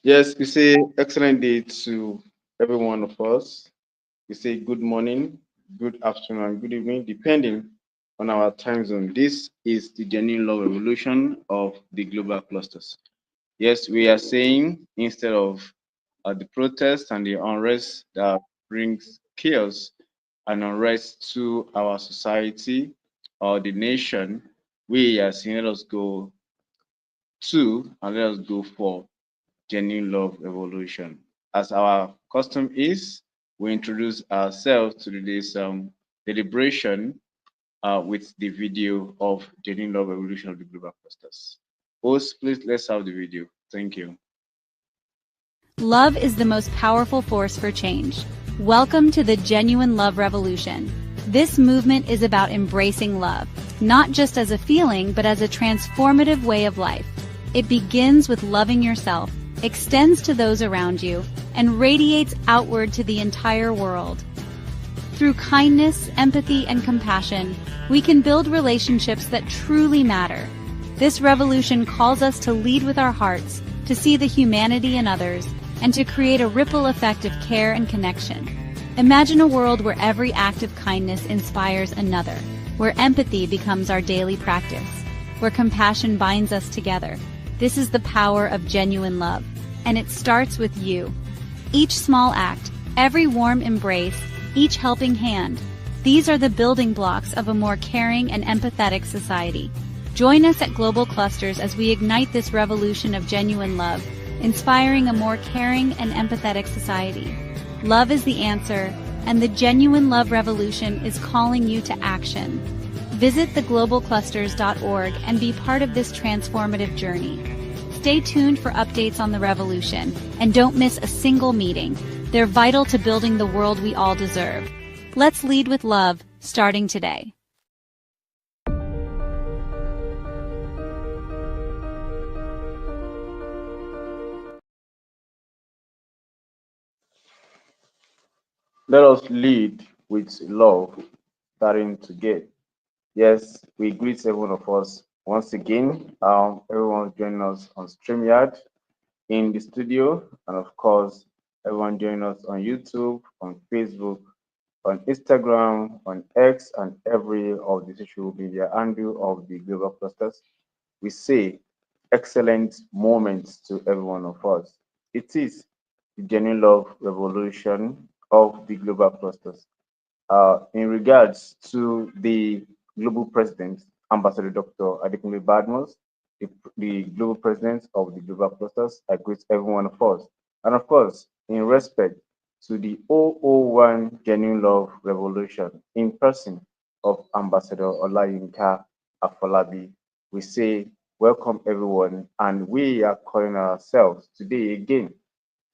Yes, we say excellent day to every one of us. We say good morning, good afternoon, and good evening, depending on our time zone. This is the genuine love revolution of the global clusters. Yes, we are saying instead of the protest and the unrest that brings chaos and unrest to our society or the nation, we are saying let us go to and let us go for genuine love evolution. As our custom is, we introduce ourselves to today's deliberation with the video of genuine love evolution of the global clusters. Host, please let's have the video. Thank you. Love is the most powerful force for change. Welcome to the Genuine Love Revolution. This movement is about embracing love, not just as a feeling, but as a transformative way of life. It begins with loving yourself, extends to those around you, and radiates outward to the entire world. Through kindness, empathy, and compassion, we can build relationships that truly matter. This revolution calls us to lead with our hearts, to see the humanity in others, and to create a ripple effect of care and connection. Imagine a world where every act of kindness inspires another, where empathy becomes our daily practice, where compassion binds us together. This is the power of genuine love, and it starts with you. Each small act, every warm embrace, each helping hand, these are the building blocks of a more caring and empathetic society. Join us at Global Clusters as we ignite this revolution of genuine love, inspiring a more caring and empathetic society. Love is the answer, and the Genuine Love Revolution is calling you to action. Visit theglobalclusters.org and be part of this transformative journey. Stay tuned for updates on the revolution, and don't miss a single meeting. They're vital to building the world we all deserve. Let's lead with love, starting today. Let us lead with love, starting together. Yes, we greet every one of us once again. Everyone joining us on StreamYard in the studio, and of course, everyone joining us on YouTube, on Facebook, on Instagram, on X, and every of the social media handle of the global clusters. We say excellent moments to every one of us. It is the genuine love revolution of the global clusters. In regards to the global president, Ambassador Dr. Adekunle Badmus, the global president of the global clusters, I greet every one of us. And of course, in respect to the 001 Genuine Love Revolution in person of Ambassador Olayinka Afolabi, we say welcome everyone, and we are calling ourselves today again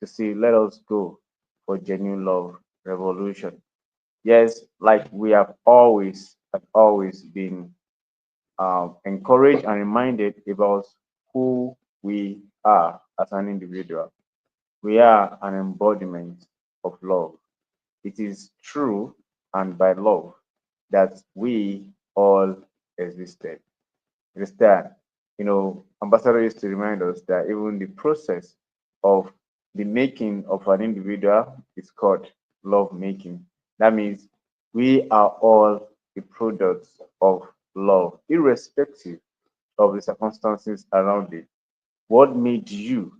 to say let us go for genuine love revolution. Yes, like we have always been encouraged and reminded about who we are as an individual. We are an embodiment of love. It is true and by love that we all existed. Understand? Ambassador used to remind us that even the process of the making of an individual is called love making. That means we are all the products of love, irrespective of the circumstances around it. What made you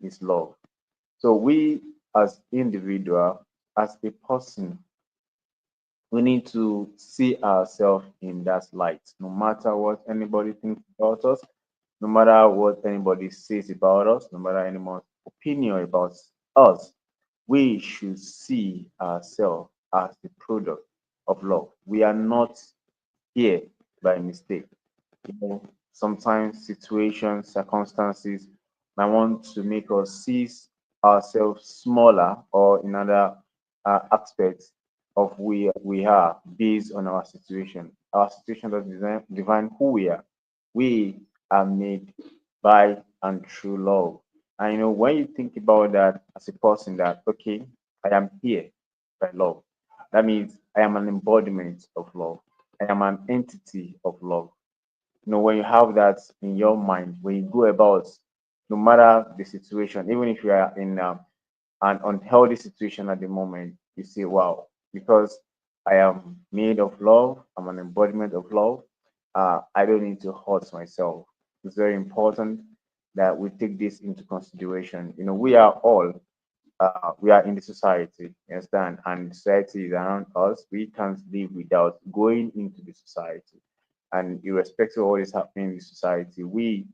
is love. So we as individual, as a person, we need to see ourselves in that light, no matter what anybody thinks about us, no matter what anybody says about us, no matter anyone's opinion about us, we should see ourselves as the product of love. We are not here by mistake. Sometimes situations, circumstances might want to make us see ourselves smaller or in other aspects of we are based on our situation. Our situation doesn't define who we are. We are made by and through love. And when you think about that as a person, that okay, I am here by love. That means I am an embodiment of love. I am an entity of love. When you have that in your mind, when you go about no matter the situation, even if you are in an unhealthy situation at the moment, you say, wow, because I am made of love, I'm an embodiment of love, I don't need to hurt myself. It's very important that we take this into consideration. We are all, we are in the society, you understand, and society is around us. We can't live without going into the society. And irrespective of what is happening in the society, we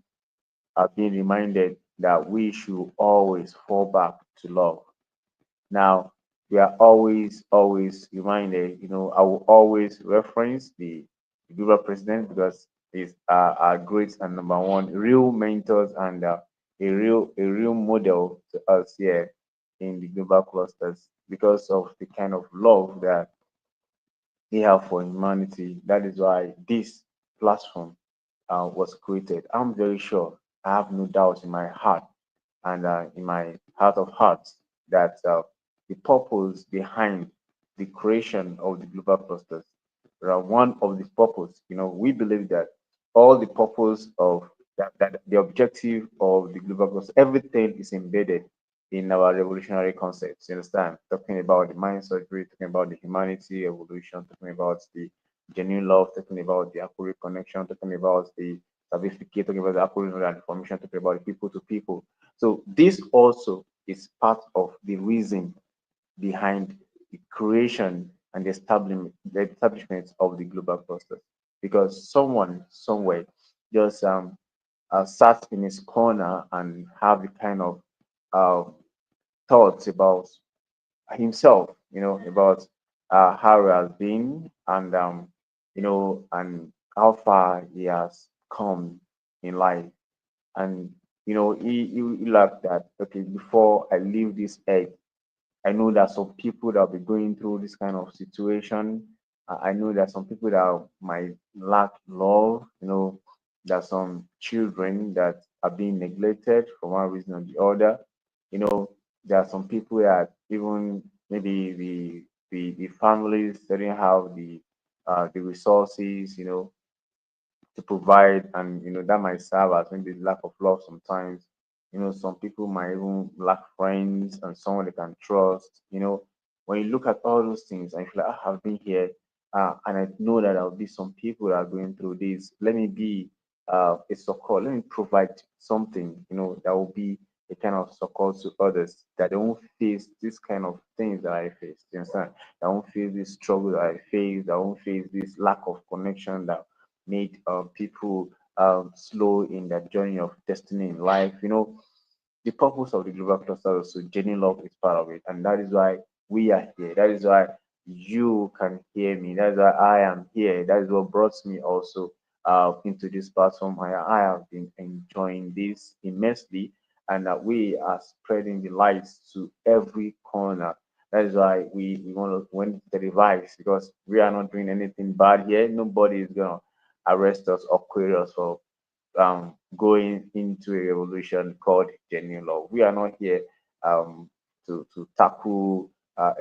are being reminded that we should always fall back to love. Now, we are always reminded, I will always reference the global president because he's our great and number one real mentors and a real model to us here in the global clusters because of the kind of love that he have for humanity. That is why this platform was created. I'm very sure, I have no doubt in my heart and in my heart of hearts that the purpose behind the creation of the global clusters, one of the purpose, we believe that all the purpose of that the objective of the global cluster, everything is embedded in our revolutionary concepts. You understand? Talking about the mind surgery, talking about the humanity evolution, talking about the genuine love, talking about the accurate connection, talking about the certificate, talking about the accurate and information, talking about the people to people. So this also is part of the reason behind the creation and the establishment of the global cluster. Because someone somewhere just sat in his corner and have the kind of uh, thoughts about himself, about how he has been and how far he has come in life. And he like that, okay, before I leave this earth, I know that some people that will be going through this kind of situation. I know that some people that might lack love, that some children that are being neglected for one reason or the other. There are some people that even maybe the families they didn't have the resources, to provide, and that might serve as maybe lack of love sometimes. Some people might even lack friends and someone they can trust. When you look at all those things and you feel like, "Ah, I've been here, and I know that there'll be some people that are going through this. Let me be a support. Let me provide something, that will be a kind of support to others that they won't face this kind of things that I face. You understand? That won't face this struggle that I face. That won't face this lack of connection that made people slow in their journey of destiny in life. The purpose of the global cluster is to genuine love is part of it, and that is why we are here. That is why you can hear me. That is why I am here. That is what brought me also into this platform. I have been enjoying this immensely, and that we are spreading the light to every corner. That is why we want to went the device because we are not doing anything bad here. Nobody is gonna arrest us or query us for going into a revolution called genuine love. We are not here to tackle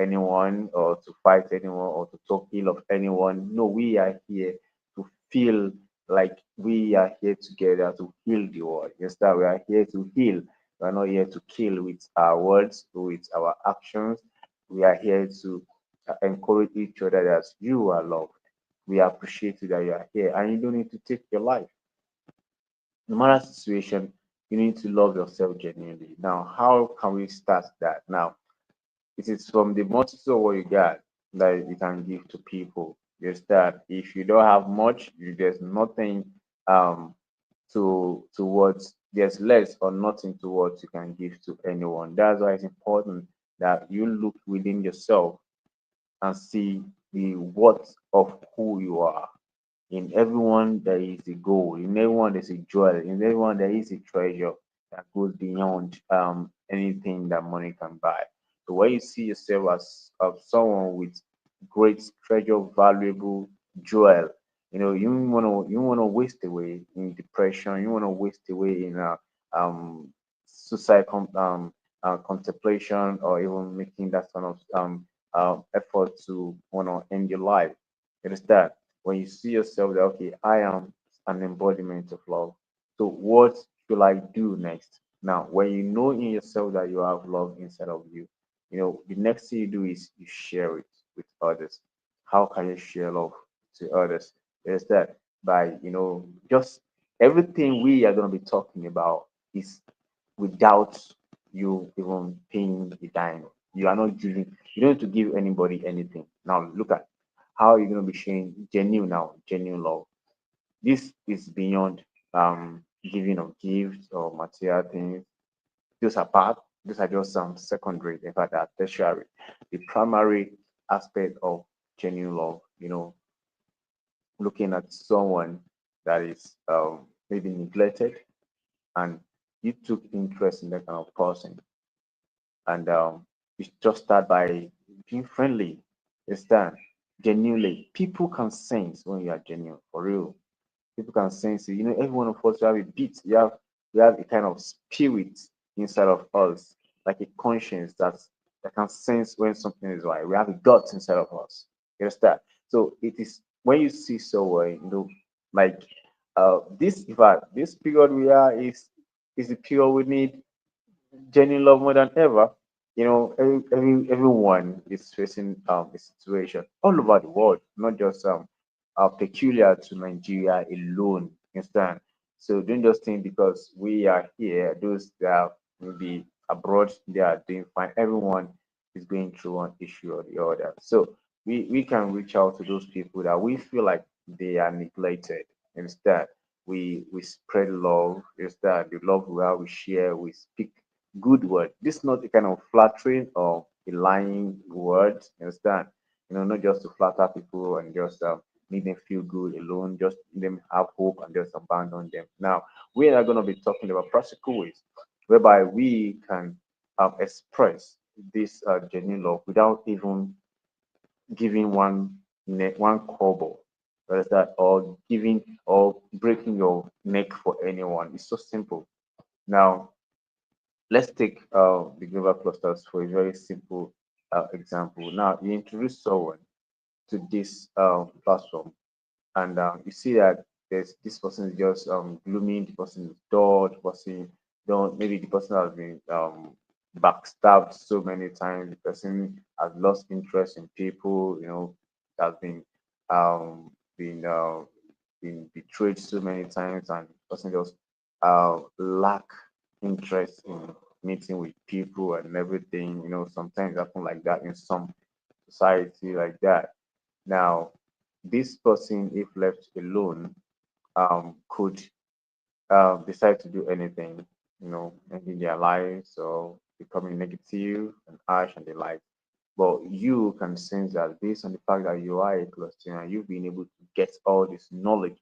anyone or to fight anyone or to talk ill of anyone. No, we are here to feel like we are here together to heal the world. Yes, that we are here to heal. We are not here to kill with our words, with our actions. We are here to encourage each other that you are loved. We appreciate you that you are here and you don't need to take your life. No matter situation, you need to love yourself genuinely. Now, how can we start that? Now, it is from the multitude of what you got that you can give to people. You start. If you don't have much, there's nothing towards there's less or nothing towards you can give to anyone. That's why it's important that you look within yourself and see the worth of who you are. In everyone, there is a goal. In everyone, there's a joy. In everyone, there is a treasure that goes beyond anything that money can buy. So when you see yourself as someone with great treasure, valuable jewel, you wanna waste away in depression. You wanna waste away in um suicide contemplation or even making that sort of effort to wanna end your life. It is that when you see yourself that okay, I am an embodiment of love. So what should I do next? Now, when you know in yourself that you have love inside of you, the next thing you do is you share it with others. How can you share love to others? Is that by, just everything we are going to be talking about is without you even paying a dime. You are not giving, you don't need to give anybody anything. Now, look at how you're going to be sharing genuine love. This is beyond giving of gifts or material things. Those are part, those are just some secondary, in fact, they're tertiary. The primary aspect of genuine love, looking at someone that is maybe neglected, and you took interest in that kind of person, and you just start by being friendly. It's that genuinely. People can sense when you are genuine, for real. People can sense it. Every one of us, we have a bit, we have a kind of spirit inside of us, like a conscience that can sense when something is right. We have a gut inside of us. You understand? So it is when you see someone, like this, in fact, this period we are is the period we need genuine love more than ever. Everyone is facing a situation all over the world, not just peculiar to Nigeria alone. You understand? So don't just think because we are here, those that are maybe abroad, they are doing fine. Everyone is going through one issue or the other. So we can reach out to those people that we feel like they are neglected. Instead, we spread love. Instead, the love we share, we speak good word. This is not a kind of flattering or a lying word. You understand? Not just to flatter people and just make them feel good alone, just make them have hope and just abandon them. Now, we are going to be talking about practical ways whereby we can express this genuine love without even giving one kobo. That is that, or giving or breaking your neck for anyone. It's so simple. Now, let's take the global clusters for a very simple example. Now, you introduce someone to this platform, and you see that there's this person is just gloomy, the person is dull, the person don't maybe the person has been backstabbed so many times, the person has lost interest in people, has um been been betrayed so many times, and the person just lack interest in meeting with people and everything. Sometimes happen like that in some society like that. Now, this person, if left alone, could decide to do anything, ending their lives or becoming negative and harsh and the like. But you can sense that based on the fact that you are a Christian and you've been able to get all this knowledge,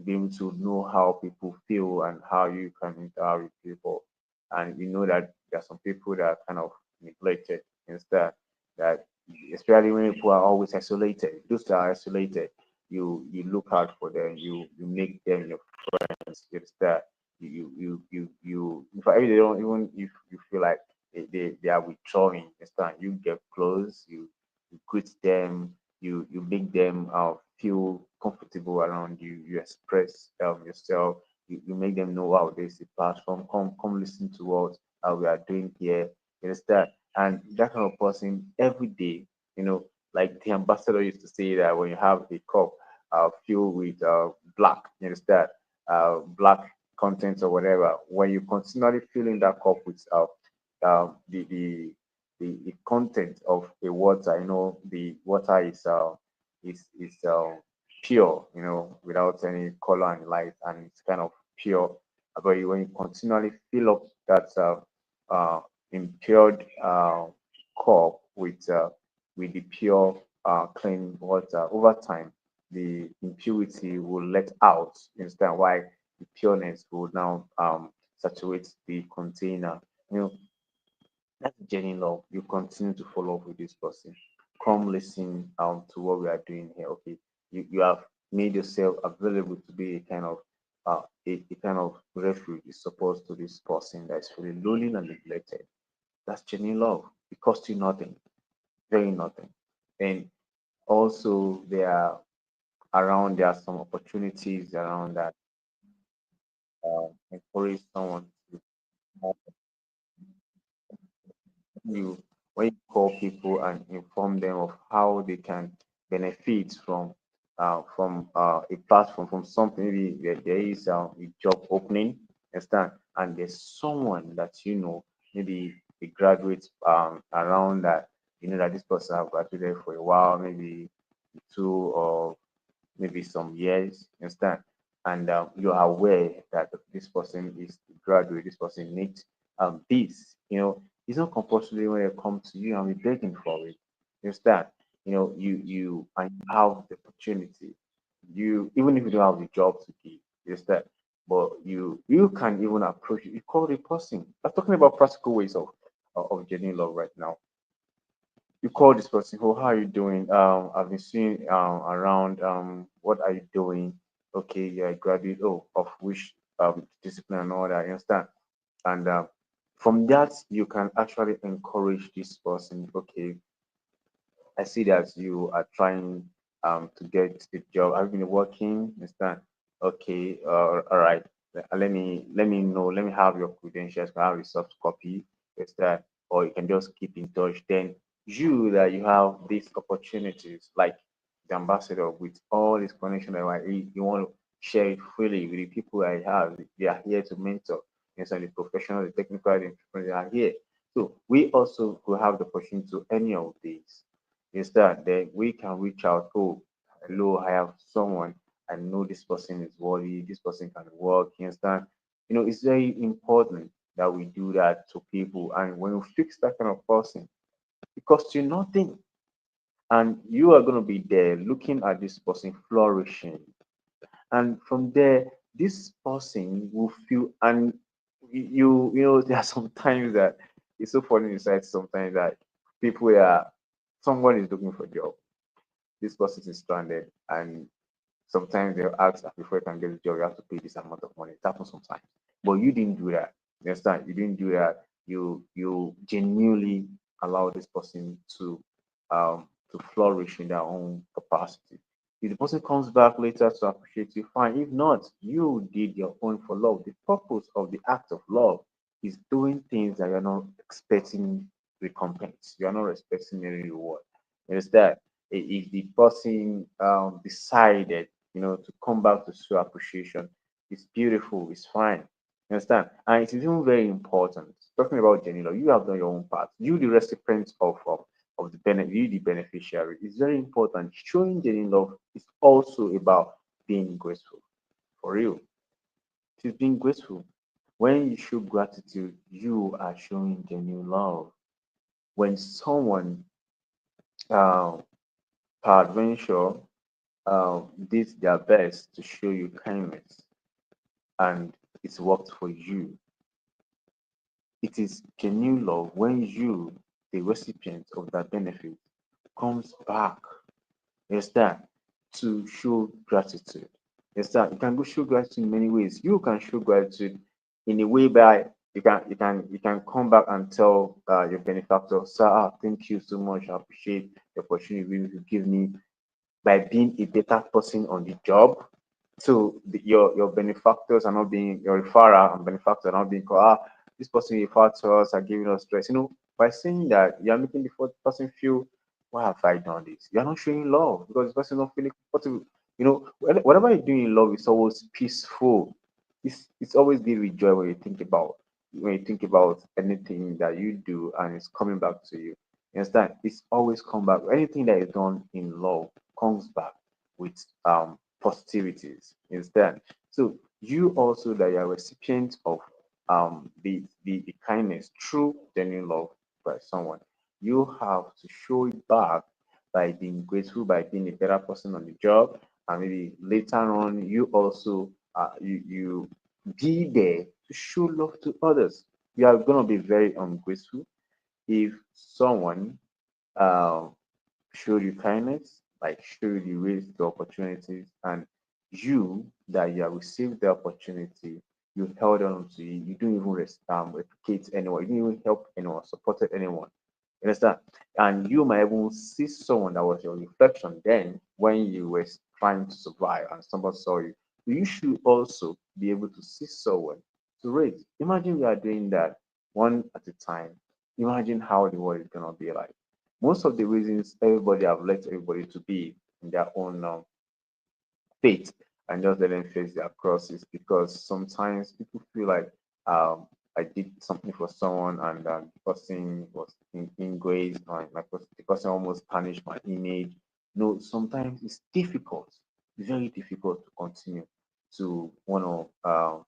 be able to know how people feel and how you can interact with people. And you know that there are some people that are kind of neglected instead, that especially when people are always isolated, those that are isolated, you look out for them, you make them your friends. It's that in fact, if they don't, even if you feel like they are withdrawing, understand, you get close, you greet them, you make them feel comfortable around you, you express yourself, you make them know, wow, there's a platform, come listen to what we are doing here. You understand? And that kind of person every day, like the ambassador used to say that when you have a cup filled with black, you understand, black contents or whatever, when you continually fill in that cup with the content of the water, the water is pure, without any color and light, and it's kind of pure. But when you continually fill up that uh, impaired cup with the pure clean water, over time the impurity will let out. You understand why? The pureness will now saturate the container. You know, that's genuine love. You continue to follow up with this person. Come listen to what we are doing here. Okay, you have made yourself available to be a kind of a kind of refuge, support to this person that is feeling lonely and neglected. That's genuine love. It costs you nothing, very nothing. And also there are some opportunities around that encourage someone to you when you call people and inform them of how they can benefit from a platform, from something, maybe there is a job opening, understand, and there's someone that you know, maybe a graduate around that, you know that this person have graduated for a while, maybe 2 or maybe some years, you understand, and you are aware that this person is graduate, this person needs this, you know, it's not compulsory when it comes to you and be begging for it. You understand? You know, you and you have the opportunity. You even if you don't have the job to give, you understand? But you can even approach it. You call the person. I'm talking about practical ways of genuine love right now. You call this person, oh, how are you doing? I've been seeing around. What are you doing? Okay, you're a graduate. Oh, of which discipline and all that. You understand? And from that, you can actually encourage this person. Okay, I see that you are trying to get a job. Have you been working? Understand? Okay, all right. Let me know. Let me have your credentials. Can I have a soft copy? Understand? Or you can just keep in touch. Then you that you have these opportunities, like the ambassador with all this connection that you want to share it freely with the people I have. They are here to mentor. Yes, and the professional, the technical, the entrepreneurs are here. So we also will have the opportunity to any of these. Instead, then we can reach out. Oh, hello, I have someone. I know this person is worthy. This person can work. You understand? You know, it's very important that we do that to people. And when you fix that kind of person, it costs you nothing. And you are going to be there looking at this person flourishing. And from there, this person will feel, and you know, there are some times that it's so funny inside sometimes that people are, someone is looking for a job, this person is stranded, and sometimes they'll ask that before you can get the job, you have to pay this amount of money. It happens sometimes. But you didn't do that. You understand? You didn't do that. You genuinely allow this person to flourish in their own capacity. If the person comes back later to appreciate you, fine. If not, you did your own for love. The purpose of the act of love is doing things that you're not expecting recompense. You're not expecting any reward. You understand? If the person decided, you know, to come back to show appreciation, it's beautiful, it's fine. You understand? And it is even very important. Talking about Janilo, you have done your own part. You, the recipient of the benefit, you, the beneficiary. It's very important. Showing genuine love is also about being grateful. For real, it is being grateful. When you show gratitude, you are showing genuine love. When someone, uh, peradventure, did their best to show you kindness and it's worked for you. It is genuine love when you, the recipient of that benefit, comes back. You understand? To show gratitude. You understand? You can go show gratitude in many ways. You can show gratitude in a way by you can come back and tell your benefactor, sir, thank you so much. I appreciate the opportunity you give me by being a better person on the job. So your benefactors are not being your referrer and benefactors are not being called. This person referred to us are giving us stress. You know, by saying that you are making the person feel, why have I done this? You are not showing love because the person not feeling comfortable. You know, whatever you do in love is always peaceful. It's always give you joy when you think about anything that you do and it's coming back to you. You understand? It's always come back. Anything that is done in love comes back with positivities instead. So you also that you are recipient of the kindness through genuine love by someone, you have to show it back by being grateful, by being a better person on the job, and maybe later on you also you be there to show love to others. You are gonna be very ungrateful if someone um showed you kindness, like showed you ways the opportunities, and you that you have received the opportunity, you held on to it, you don't even replicate anyone, you didn't even help anyone, supported anyone. You understand? And you might even see someone that was your reflection then when you were trying to survive and someone saw you. You should also be able to see someone to rate. Imagine we are doing that one at a time. Imagine how the world is gonna be like. Most of the reasons everybody have let everybody to be in their own faith and just let them face their crosses, because sometimes people feel like I did something for someone and the person was in grace, or the person almost tarnished my image. No, sometimes it's difficult, very difficult to continue to want to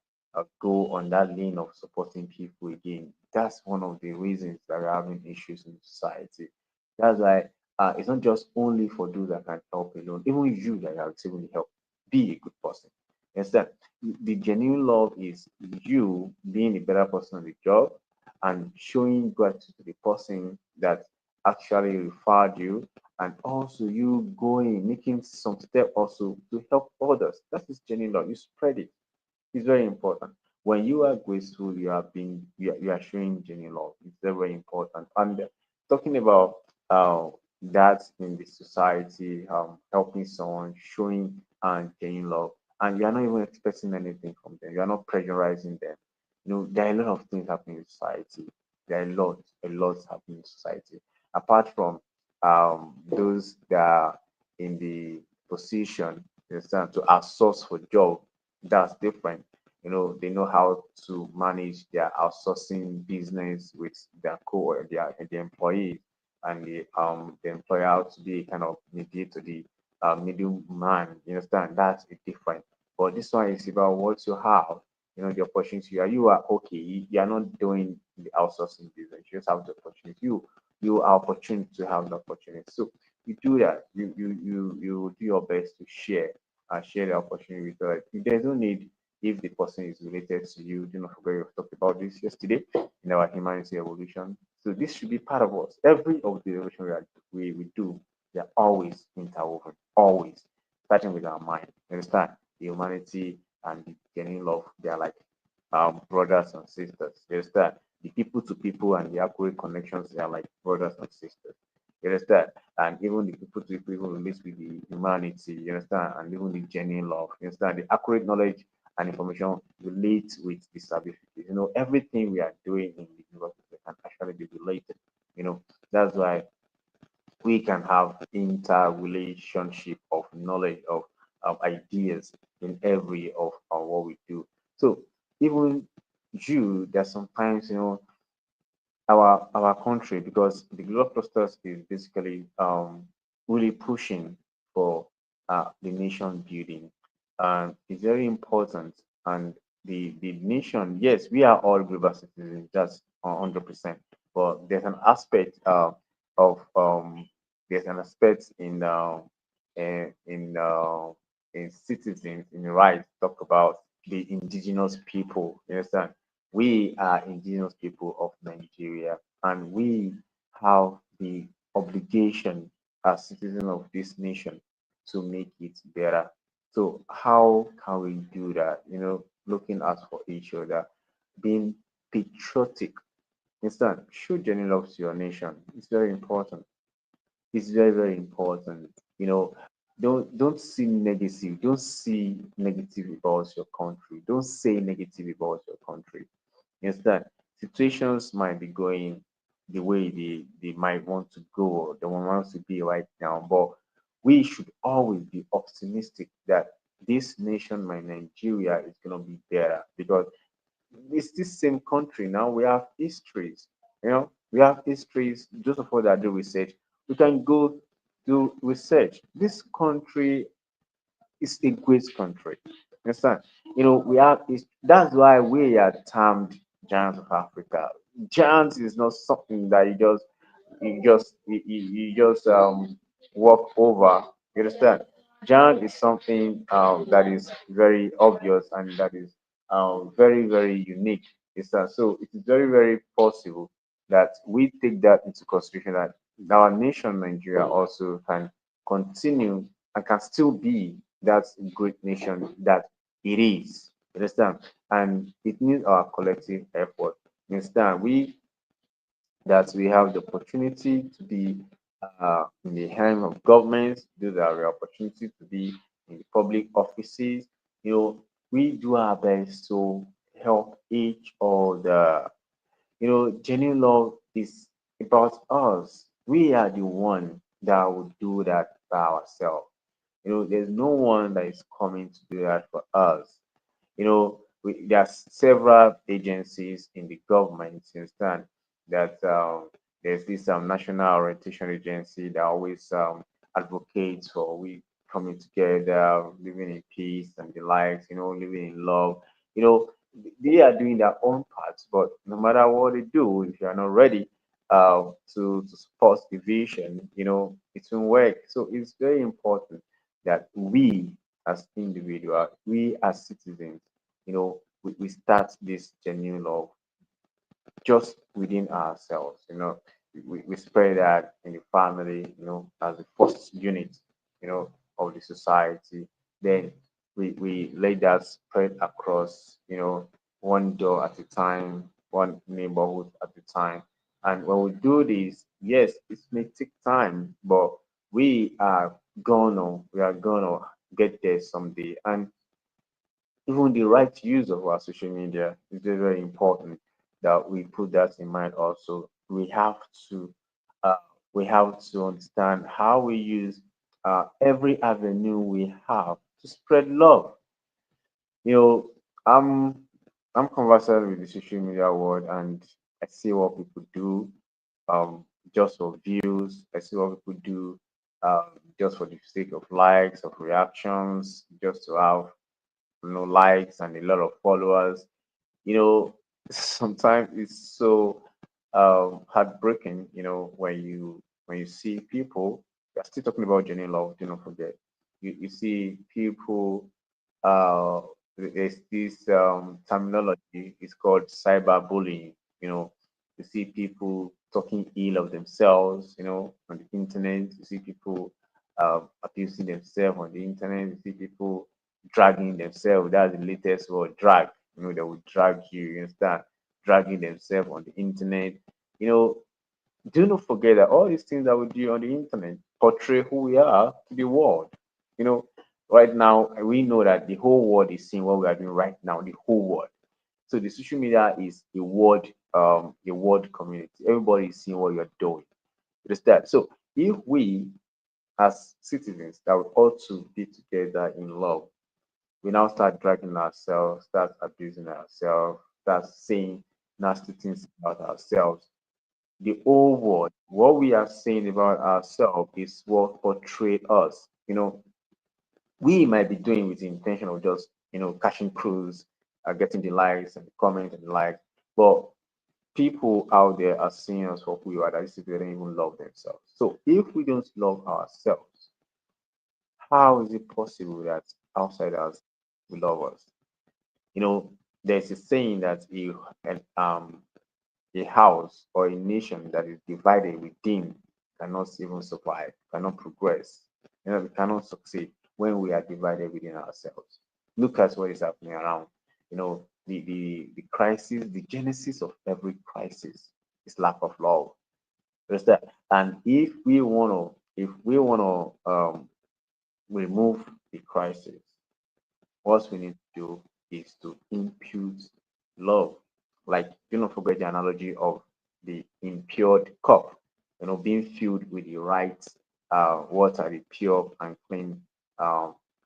go on that lane of supporting people again. That's one of the reasons that we're having issues in society. That's why it's not just only for those that can help alone. Even you that are receiving the help, be a good person. Instead, the genuine love is you being a better person on the job and showing gratitude to the person that actually referred you, and also you going making some step also to help others. That is genuine love. You spread it. It's very important. When you are graceful, you are showing genuine love. It's very, very important. And talking about that in the society, helping someone, showing genuine love, and you are not even expecting anything from them. You are not pressurizing them. There are a lot of things happening in society. There are a lot happening in society. Apart from those that are in the position, you understand, to outsource for job, that's different. They know how to manage their outsourcing business with their employees, and the employer how to be kind of mediator, the middleman. You understand? That's a different. But this one is about what you have. The opportunity. You are okay. You are not doing the outsourcing business. You just have the opportunity. You are opportunity to have the opportunity. So you do that. You do your best to share the opportunity with others. If there's no need, if the person is related to you, do not forget we talked about this yesterday in our humanity evolution. So this should be part of us. Every of the evolution we do, they are always interwoven, always starting with our mind. You understand? The humanity and the genuine love, they are like brothers and sisters. You understand? The people to people and the accurate connections, they are like brothers and sisters. You understand? And even the people to people even relate with the humanity, you understand? And even the genuine love, you understand? The accurate knowledge and information relate with the certificate. Everything we are doing in the university can actually be related. That's why we can have interrelationship of knowledge of ideas in every of what we do. So even there's sometimes our country, because the global clusters is basically really pushing for the nation building, and it's very important. And the nation, yes, we are all global citizens, that's 100%. But of there's an aspect in in citizens in rights talk about the indigenous people. You understand? We are indigenous people of Nigeria, and we have the obligation as citizens of this nation to make it better. So how can we do that? Looking out for each other, being patriotic. Understand? Show genuine love to your nation. It's very important. It's very, very important. Don't see negative. Don't see negative about your country. Don't say negative about your country. Instead, situations might be going the way they might want to go, or they want to be right now. But we should always be optimistic that this nation, my Nigeria, is gonna be better, because it's this same country now. We have histories, we have histories. Those of us that do research, we can go do research. This country is a great country. Understand? We have is That's why we are termed giants of Africa. Giants is not something that you just walk over. You understand? Giant is something that is very obvious and that is very, very unique. So it is very, very possible that we take that into consideration, that our nation Nigeria also can continue and can still be that great nation that it is. You understand? And it needs our collective effort. You understand? We have the opportunity to be in the hand of governments, those are the opportunity to be in the public offices. We do our best to help each other. Genuine love is about us. We are the one that will do that by ourselves. There's no one that is coming to do that for us. There are several agencies in the government, you understand, that there's this National Orientation Agency that always advocates for we coming together, living in peace and the likes, living in love. They are doing their own parts, but no matter what they do, if you are not ready to support the vision, it won't work. So it's very important that we as individuals, we as citizens, we start this genuine love just within ourselves. We spread that in the family, as the first unit, of the society. Then we let that spread across, one door at a time, one neighborhood at a time. And when we do this, yes, it may take time, but we are gonna get there someday. And even the right use of our social media is very, very important that we put that in mind also. Uh, we have to understand how we use every avenue we have to spread love. You know, I'm I'm conversant with the social media world, and I see what people do just for views. I see what people do just for the sake of likes, of reactions, just to have likes and a lot of followers. Sometimes it's so heartbreaking, when you see people. We're still talking about genuine love, do not forget. You see people, uh there's this terminology, it's called cyberbullying. You see people talking ill of themselves, on the internet. You see people abusing themselves on the internet. You see people dragging themselves. That's the latest word, drag. They will drag you understand, dragging themselves on the internet. You know, do not forget that all these things that we do on the internet portray who we are to the world. You know, right now we know that the whole world is seeing what we are doing right now, the whole world. So the social media is a world community. Everybody is seeing what you're doing. Understand? So if we as citizens that we ought to be together in love, we now start dragging ourselves, start abusing ourselves, start saying nasty things about ourselves. The whole world, what we are saying about ourselves is what portray us. We might be doing with the intention of just, catching crews, getting the likes and the comments and the likes, but people out there are seeing us for who we are. That is, if they don't even love themselves. So if we don't love ourselves, how is it possible that outsiders will love us? You know, there's a saying that a house or a nation that is divided within cannot even survive, cannot progress. We cannot succeed when we are divided within ourselves. Look at what is happening around. The crisis, the genesis of every crisis is lack of love. Understand? And if we wanna remove the crisis, what we need to do is to impute love. Like, do not forget the analogy of the impure cup, being filled with the right water, the pure and clean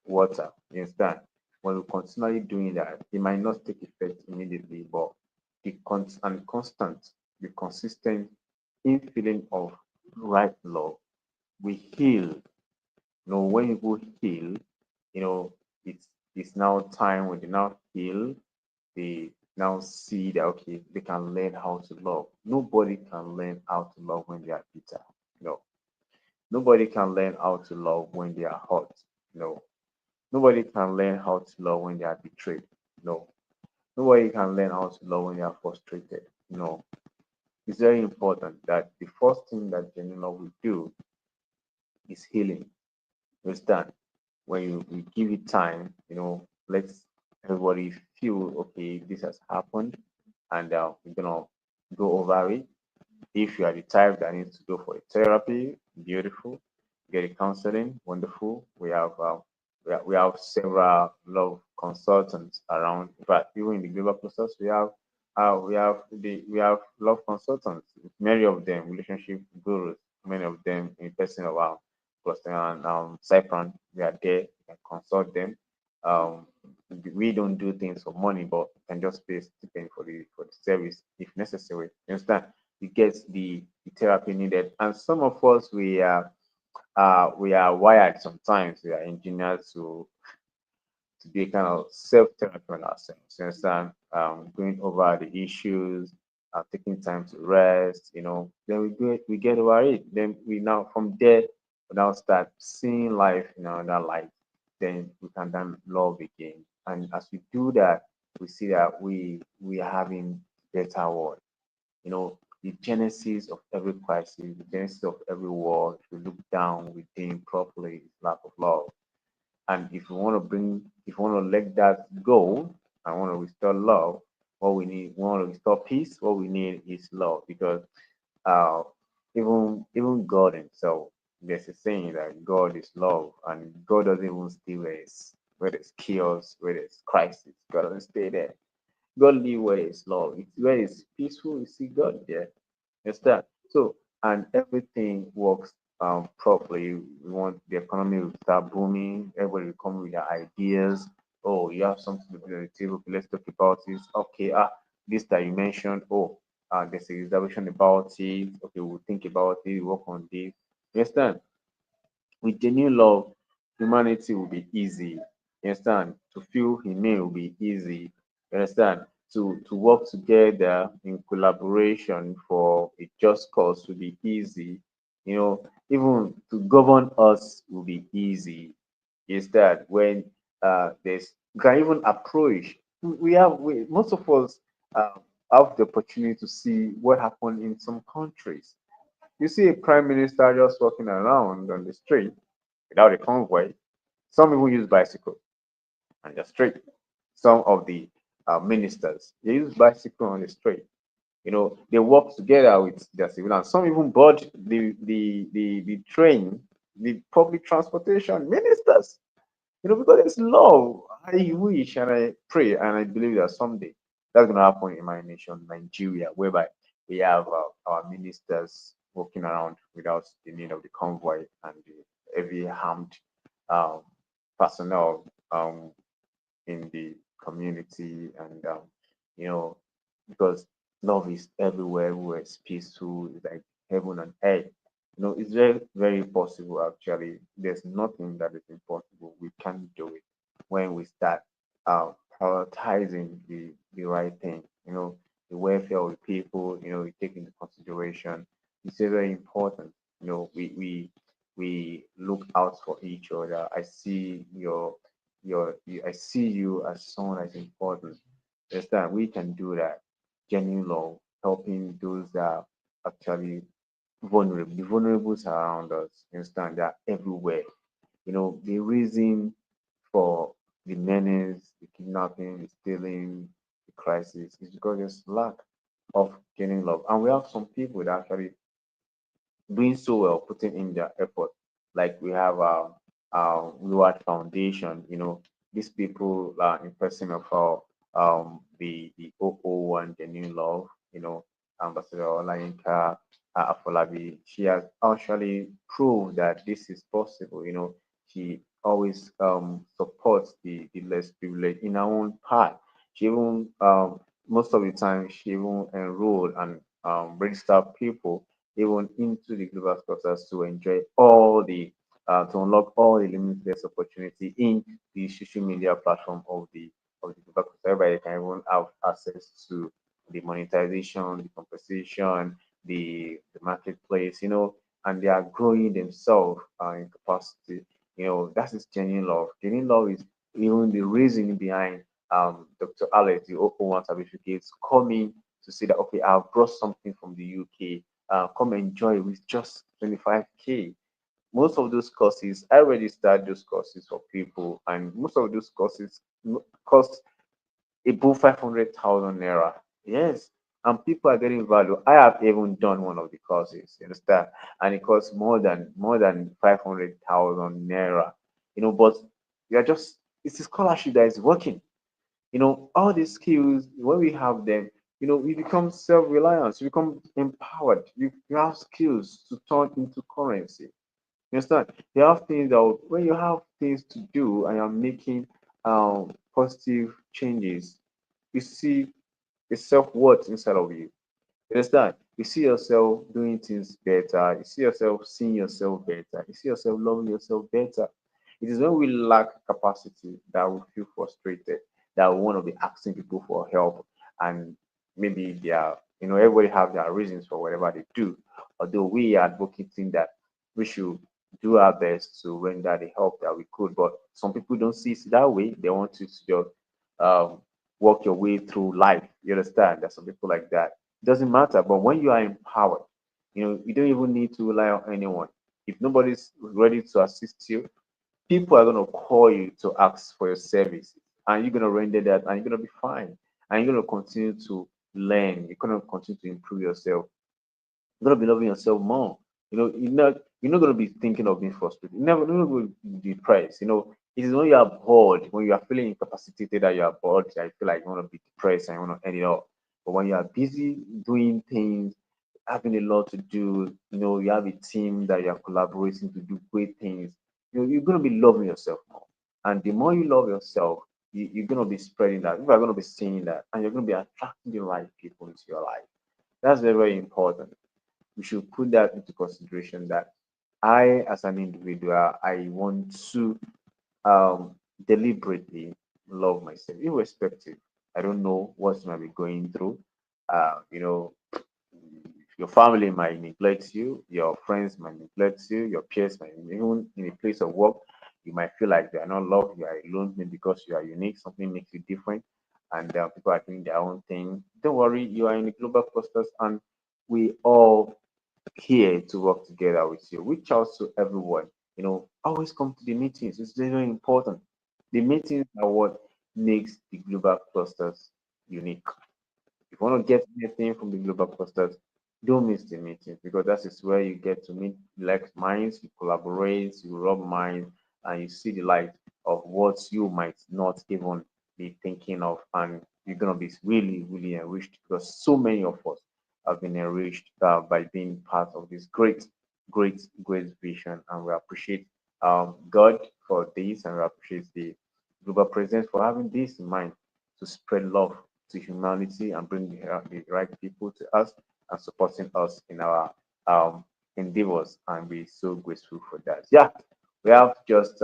water. You understand? When we're continually doing that, it might not take effect immediately, but the consistent infilling of right love, we heal. When people heal, you know, it's now time when they now heal, they now see that okay, they can learn how to love. Nobody can learn how to love when they are bitter. No, nobody can learn how to love when they are hurt. No, nobody can learn how to love when they are betrayed. No, nobody can learn how to love when they are frustrated. No, it's very important that the first thing that genuine love will do is healing. You understand? When you give it time, let everybody feel okay, this has happened, and we're gonna go over it. If you are the type that needs to go for a therapy, beautiful. Get a counseling, wonderful. We have we have several love consultants around. In fact, even in the global process, we have love consultants. Many of them relationship gurus. Many of them in person of our cluster and Cypran. We are there. We can consult them. Um, we don't do things for money, but we can just pay stipend for the service if necessary. You understand? We get the therapy needed, and some of us we are wired sometimes. We are engineered to be kind of self-therapy on ourselves. You understand? Going over the issues, taking time to rest. Then we get over it. Then we now from there we now start seeing life in another light. Then we can then love again. And as we do that, we see that we are having better world. The genesis of every crisis, the genesis of every war, if we look down within properly, is lack of love. And if we want to let that go and want to restore love, what we want to restore peace, what we need is love. Because uh, even God Himself, there's a saying that God is love, and God doesn't even stay where there's chaos, where there's crisis. God doesn't stay there. God live where is love. It's where it's peaceful. You see God there. Understand? So, and everything works properly. We want the economy will start booming. Everybody will come with their ideas. Oh, you have something to bring on the table. Okay, let's talk about this. Okay, this that you mentioned. Oh, there's a reservation about it. Okay, we'll think about it. Work on this. You understand? With genuine love, humanity will be easy. You understand? To feel humane will be easy. You understand? To work together in collaboration for a just cause will be easy. Even to govern us will be easy. Is that when there's you can even approach. Most of us have the opportunity to see what happened in some countries. You see a prime minister just walking around on the street without a convoy. Some even use bicycle on the street. Some of the ministers they use bicycle on the street. They work together with their civilians. Some even board the train, the public transportation ministers. Because it's love. I wish and I pray and I believe that someday that's going to happen in my nation, Nigeria, whereby we have our ministers walking around without the need of the convoy and the heavy armed um, personnel in the community. And you know because love is everywhere, where it's peaceful, it's like heaven on earth. It's very very possible. Actually, there's nothing that is impossible. We can do it when we start prioritizing the right thing. The welfare of the people. We take into consideration. It's very important. We look out for each other. I see I see you as someone that's important. Understand? We can do that. Genuine love, helping those that are actually vulnerable. The vulnerables around us. Understand? They're everywhere. The reason for the menace, the kidnapping, the stealing, the crisis is because there's lack of genuine love. And we have some people that actually doing so well, putting in their effort. Like we have Reward Foundation. These people are in person of our the OO1 Genuine Love. Ambassador Olayinka Afolabi. She has actually proved that this is possible. She always supports the less privileged in her own part. She even most of the time she even enroll and register people even into the global process to enjoy all the to unlock all the limitless opportunity in the social media platform of the global process. Everybody can even have access to the monetization, the compensation, the marketplace, and they are growing themselves in capacity. That is genuine love. Genuine love is even the reason behind Dr. Alex, the O1 certificates, coming to say that okay, I've brought something from the UK, come enjoy with just 25K. Most of those courses, I registered those courses for people, and most of those courses cost above 500,000 naira. Yes, and people are getting value. I have even done one of the courses, you understand, and it costs more than 500,000 naira. But You are just, it's a scholarship that is working. All these skills, when we have them, we become self-reliant, you become empowered, you have skills to turn into currency. You understand? You have things that when you have things to do and you're making positive changes, you see a self-worth inside of you. You understand? You see yourself doing things better. You see yourself seeing yourself better. You see yourself loving yourself better. It is when we lack capacity that we feel frustrated, that we want to be asking people for help. And maybe everybody have their reasons for whatever they do. Although we are advocating that we should do our best to render the help that we could. But some people don't see it that way. They want you to just um, work your way through life. You understand? There's some people like that. It doesn't matter. But when you are empowered, you don't even need to rely on anyone. If nobody's ready to assist you, people are going to call you to ask for your service, and you're going to render that, and you're going to be fine. And you're going to continue to learn. You're going to continue to improve yourself. You're going to be loving yourself more. You're not going to be thinking of being frustrated. You're never going to be depressed. It is when you are bored, when you are feeling incapacitated, that you are bored, that you feel like you want to be depressed and you want to end it all. But when you are busy doing things, having a lot to do, you have a team that you are collaborating to do great things, you're going to be loving yourself more. And the more you love yourself, you're going to be spreading that. People are going to be seeing that, and you're going to be attracting the right people into your life. That's very, very important. We should put that into consideration that I, as an individual, I want to um, deliberately love myself, irrespective. I don't know what you might be going through. Your family might neglect you, your friends might neglect you, your peers might, even in a place of work, you might feel like you are not loved, you are alone, maybe because you are unique, something makes you different, and people are doing their own thing. Don't worry, you are in the global clusters, and we all here to work together with you. Reach out to everyone. Always come to the meetings. It's very, very important. The meetings are what makes the global clusters unique. If you want to get anything from the global clusters, don't miss the meetings, because that is where you get to meet like minds, you collaborate, you rub minds, and you see the light of what you might not even be thinking of. And you're going to be really, really enriched, because so many of us have been enriched by being part of this great, great, great vision. And we appreciate God for this, and we appreciate the global presence for having this in mind, to spread love to humanity and bring the right people to us and supporting us in our endeavors. And we're so grateful for that. Yeah, we have just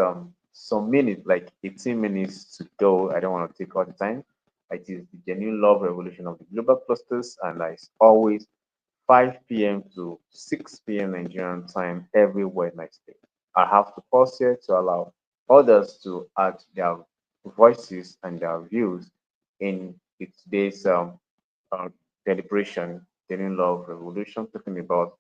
some minutes, like 18 minutes to go. I don't want to take all the time. It is the genuine love revolution of the global clusters, and it's always 5 p.m. to 6 p.m. Nigerian time every Wednesday. I have to pause here to allow others to add their voices and their views in today's uh, deliberation, Getting Love Revolution, talking about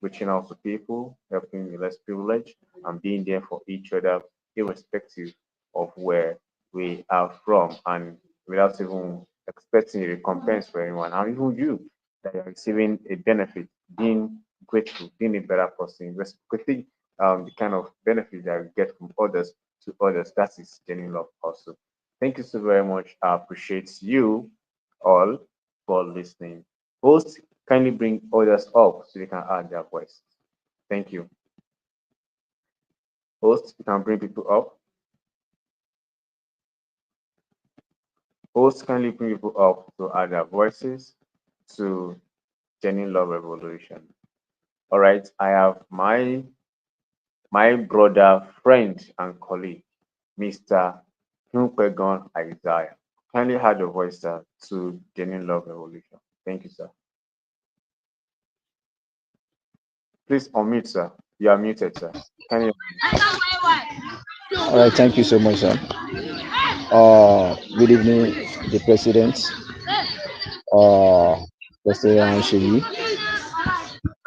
reaching out to people, helping the less privileged, and being there for each other, irrespective of where we are from, and without even expecting a recompense for anyone, and even you that you're receiving a benefit, being grateful, being a better person, respecting the kind of benefit that you get from others to others. That is genuine love also. Thank you so very much. I appreciate you all for listening. Host, kindly bring others up so they can add their voice. Thank you. Host, you can bring people up. Host, kindly bring people up to add their voices to Genuine Love Revolution. All right, I have my brother, friend, and colleague, Mr. Humpegon Isaiah. Kindly add your voice, sir, to Genuine Love Revolution. Thank you, sir. Please unmute, sir. You are muted, sir. Can you? All right, thank you so much, sir. Good evening, the president, uh, President Sheyi,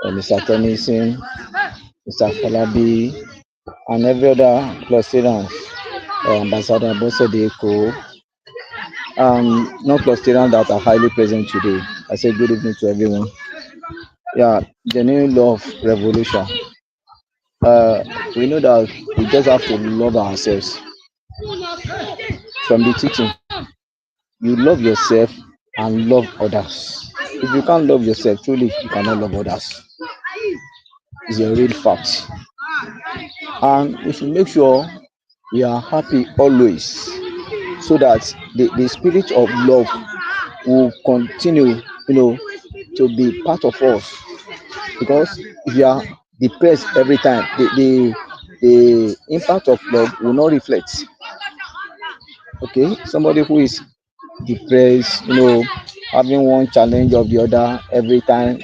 Mr. Tennyson, Mr. Falabi, and every other president, Ambassador Bosede Eko, non-president that are highly present today. I say good evening to everyone. Yeah, the new law of revolution. We know that we just have to love ourselves. from the teaching. You love yourself and love others. If you can't love yourself, truly, you cannot love others. It's a real fact. And we should make sure we are happy always so that the spirit of love will continue, to be part of us. Because if you are depressed every time, the impact of love will not reflect. Okay, somebody who is depressed, having one challenge of the other every time,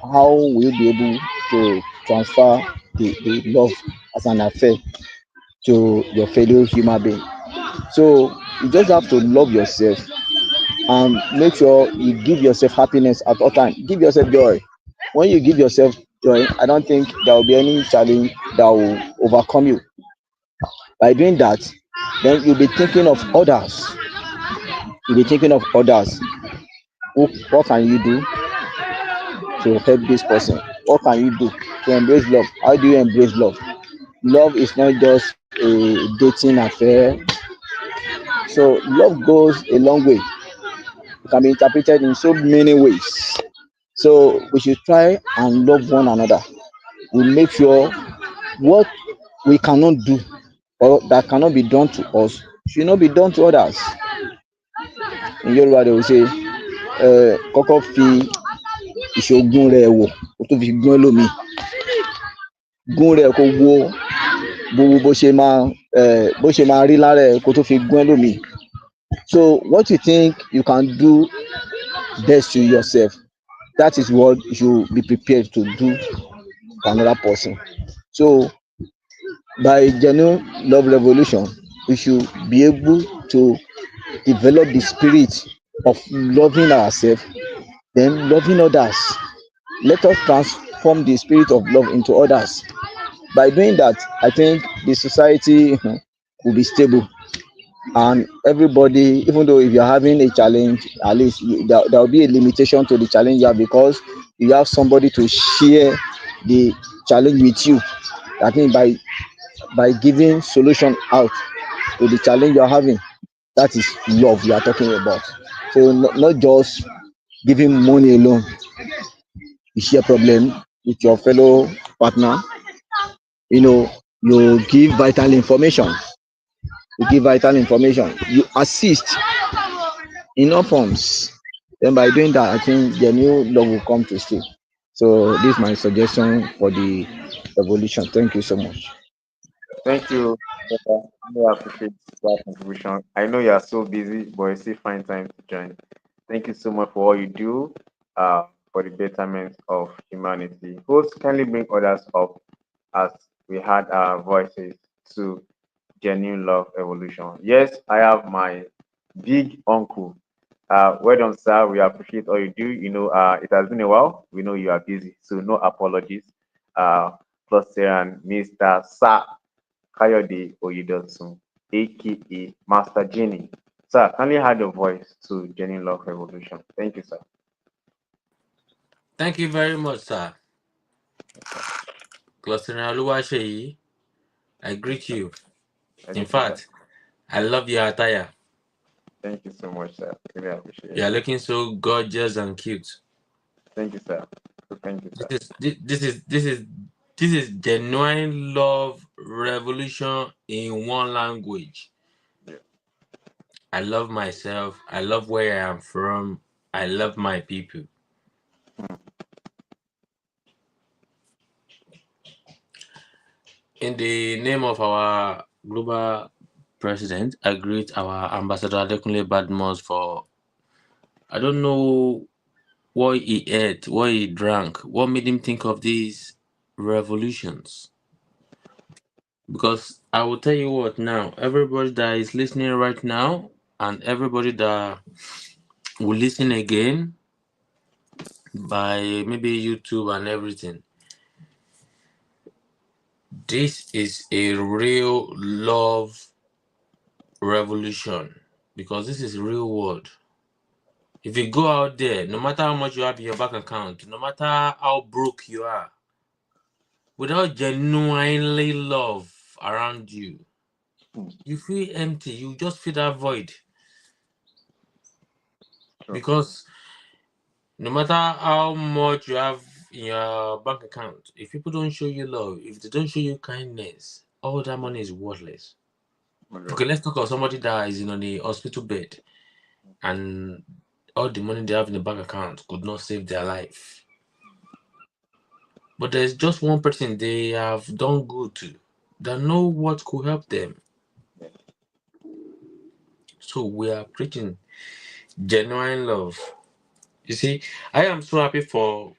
how will you be able to transfer the love as an affair to your fellow human being? So you just have to love yourself and make sure you give yourself happiness at all time. Give yourself joy. When you give yourself joy, I don't think there will be any challenge that will overcome you. By doing that, then you'll be thinking of others. You'll be thinking of others. What can you do to help this person? What can you do to embrace love? How do you embrace love? Love is not just a dating affair. So love goes a long way. It can be interpreted in so many ways. So we should try and love one another. We make sure what we cannot do or that cannot be done to us should not be done to others. In Yoruba, they will say, kọ́kọ́ fi ìṣògùn rẹ̀ wò kó tó fi gún ẹlòmíì. Gún rẹ̀ kó wo gbogbo bó ṣe máa rí lára ẹ̀ kó tó fi gún ẹlòmíì. So what you think you can do best to yourself, that is what you should be prepared to do to another person. So by genuine love revolution, we should be able to develop the spirit of loving ourselves, then loving others. Let us transform the spirit of love into others. By doing that, I think the society will be stable, and everybody, even though if you're having a challenge, at least there will be a limitation to the challenge you have, because you have somebody to share the challenge with you. I think by giving solution out to the challenge you're having, that is love you are talking about. So not just giving money alone. You share problem with your fellow partner, you know you give vital information. You assist in all forms. Then by doing that, I think the new love will come to stay. So this is my suggestion for the evolution. Thank you so much. Thank you. Papa. I really appreciate that contribution. I know you are so busy, but you still find time to join. Thank you so much for all you do for the betterment of humanity. Hosts kindly bring others up as we had our voices to genuine love evolution. Yes, I have my big uncle. Well done, sir. We appreciate all you do. It has been a while. We know you are busy, so no apologies. Plus, and Mr. Sir Kayode Oyedotun, aka Master Genie. Sir, kindly add your voice to genuine love evolution. Thank you, sir. Thank you very much, sir. Glosina Oluwaseyi, I Yes, greet sir. you. I In greet you, sir. fact, I love your attire. Thank you so much, sir. Really appreciate You are it. looking so gorgeous and cute. Thank you, sir. Thank you, This sir. is this, this is genuine love revolution in one language. Yeah. I love myself. I love where I am from. I love my people. In the name of our global president, I greet our ambassador Adekunle Badmus for, I don't know what he ate, what he drank, what made him think of these revolutions. Because I will tell you what now, everybody that is listening right now and everybody that will listen again by maybe YouTube and everything, this is a real love revolution because this is real world. If you go out there, no matter how much you have in your bank account, no matter how broke you are, without genuinely love around you, Hmm. You feel empty. You just feel that void True. because no matter how much you have in your bank account, if people don't show you love, if they don't show you kindness, all that money is worthless. 100. Okay, let's talk of somebody that is on the hospital bed and all the money they have in the bank account could not save their life. But there's just one person they have done good to that know what could help them. Yeah. So we are preaching genuine love. You see, I am so happy for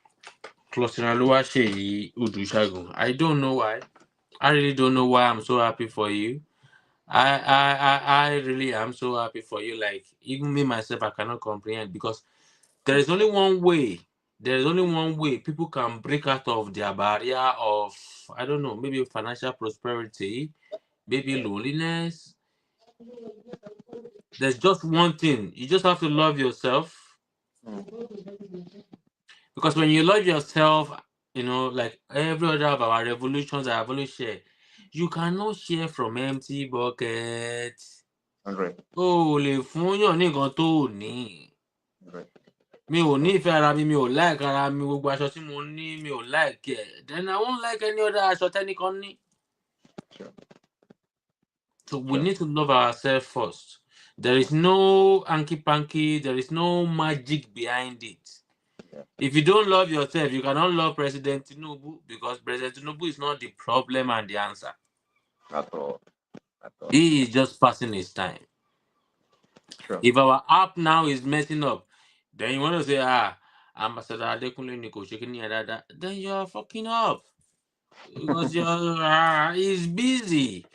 Klosinaluwa Sheyi Udushagun. I don't know why. I really don't know why I'm so happy for you. I really am so happy for you. Like even me myself, I cannot comprehend because there is only one way. There is only one way people can break out of their barrier of I don't know, maybe financial prosperity, maybe loneliness. There's just one thing. You just have to love yourself. Hmm. Because when you love yourself, like every other of our revolutions I have always shared, you cannot share from empty bucket. 100. O ò lè fún yàn ní nǹkan tó ò ní. 100. Mi ò True. nífẹ̀ẹ́ ara mi, mi ò like ara mi, gbogbo aṣọ tí mo ní mi ò like ẹ̀. Then I won't like any other aṣọ tẹ́nìkan ní. True. So we True. need to love ourselves first. There is no hanky-panky, there is no magic behind it. Yeah. If you don't love yourself, you cannot love President Tinubu because President Tinubu is not the problem and the answer. At all. At all. He is just passing his time. True. If our app now is messing up, then you want to say, Ambassador Adekunle ni kò ṣe kíní yẹn dáadáa, then you're fucking up. Because he's busy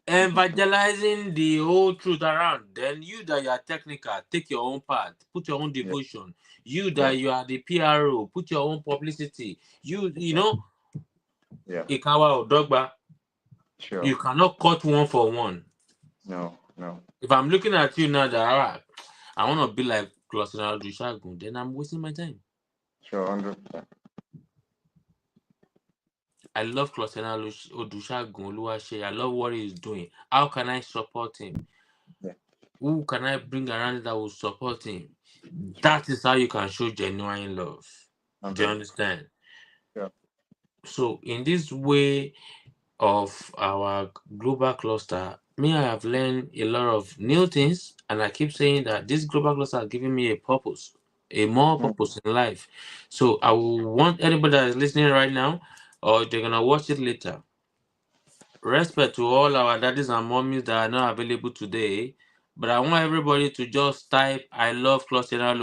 evangelizing the whole truth around. Then you that you are technical, take your own part, put your own Yeah. devotion. You Yeah. that you are the PRO, put your own publicity. You Yeah. know, Yeah. Ikawa or Dogba, Sure. you cannot cut one for one. No. No. If I'm looking at you now that I want to be like Klosina Dushagun, then I'm wasting my time. Sure. 100%. I love Klosina Odushagun Oluwase. I love what he's doing. How can I support him? Yeah. Who can I bring around that will support him? Sure. That is how you can show genuine love. Do you 100. understand? Sure. So in this way of our global cluster, me, I have learned a lot of new things, and I keep saying that this global cluster has given me a purpose, a more Hmm. purpose in life. So I will want anybody that is listening right now, or they're gonna watch it later. Respect to all our daddies and mommies that are not available today. But I want everybody to just type I love Klosina